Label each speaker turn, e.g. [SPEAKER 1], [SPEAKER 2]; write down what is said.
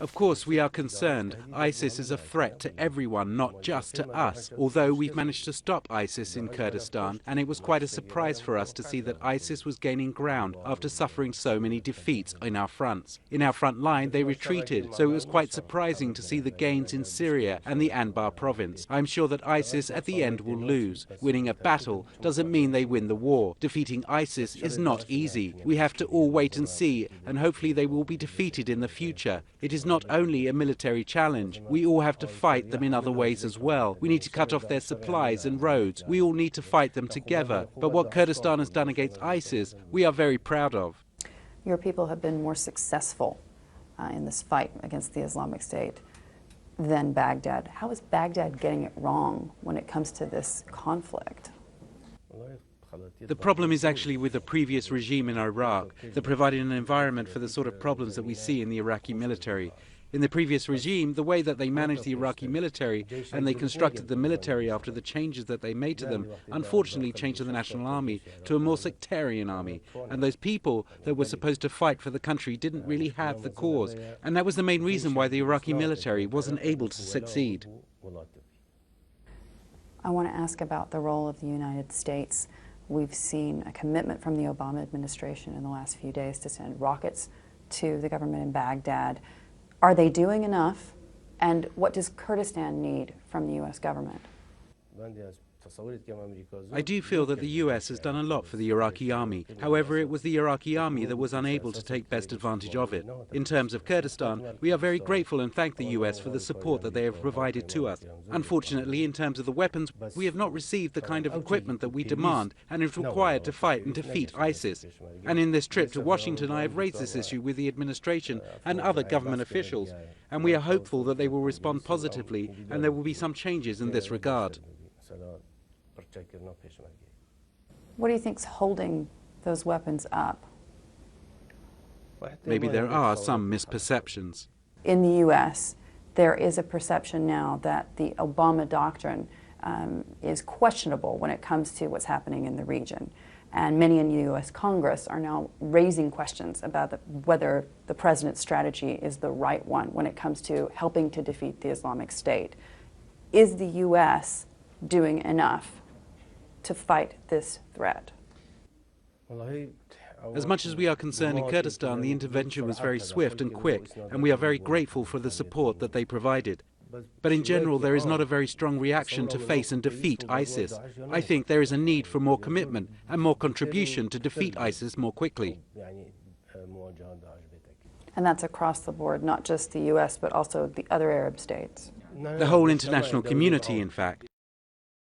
[SPEAKER 1] Of course, we are concerned. ISIS is a threat to everyone, not just to us. Although we've managed to stop ISIS in Kurdistan, and it was quite a surprise for us to see that ISIS was gaining ground after suffering so many defeats in our fronts. In our front line, they retreated, so it was quite surprising to see the gains in Syria and the Anbar province. I'm sure that ISIS at the end will lose. Winning a battle doesn't mean they win the war. Defeating ISIS is not easy. We have to all wait and see, and hopefully they will be defeated in the future. It is not only a military challenge. We all have to fight them in other ways as well. We need to cut off their supplies and roads. We all need to fight them together. But what Kurdistan has done against ISIS, we are very proud of.
[SPEAKER 2] Your people have been more successful in this fight against the Islamic State than Baghdad. How is Baghdad getting it wrong when it comes to this conflict?
[SPEAKER 1] The problem is actually with the previous regime in Iraq that provided an environment for the sort of problems that we see in the Iraqi military. In the previous regime, the way that they managed the Iraqi military and they constructed the military after the changes that they made to them, unfortunately changed the national army to a more sectarian army. And those people that were supposed to fight for the country didn't really have the cause. And that was the main reason why the Iraqi military wasn't able to succeed.
[SPEAKER 2] I want to ask about the role of the United States. We've seen a commitment from the Obama administration in the last few days to send rockets to the government in Baghdad. Are they doing enough? And what does Kurdistan need from the U.S. government?
[SPEAKER 1] I do feel that the US has done a lot for the Iraqi army. However, it was the Iraqi army that was unable to take best advantage of it. In terms of Kurdistan, we are very grateful and thank the US for the support that they have provided to us. Unfortunately, in terms of the weapons, we have not received the kind of equipment that we demand and is required to fight and defeat ISIS. And in this trip to Washington, I have raised this issue with the administration and other government officials, and we are hopeful that they will respond positively and there will be some changes in this regard.
[SPEAKER 2] What do you think's holding those weapons up?
[SPEAKER 1] Maybe there are some misperceptions.
[SPEAKER 2] In the U.S., there is a perception now that the Obama doctrine is questionable when it comes to what's happening in the region. And many in the U.S. Congress are now raising questions about whether the president's strategy is the right one when it comes to helping to defeat the Islamic State. Is the U.S. doing enough to fight this threat?
[SPEAKER 1] As much as we are concerned in Kurdistan, the intervention was very swift and quick, and we are very grateful for the support that they provided. But in general, there is not a very strong reaction to face and defeat ISIS. I think there is a need for more commitment and more contribution to defeat ISIS more quickly.
[SPEAKER 2] And that's across the board, not just the U.S., but also the other Arab states.
[SPEAKER 1] The whole international community, in fact.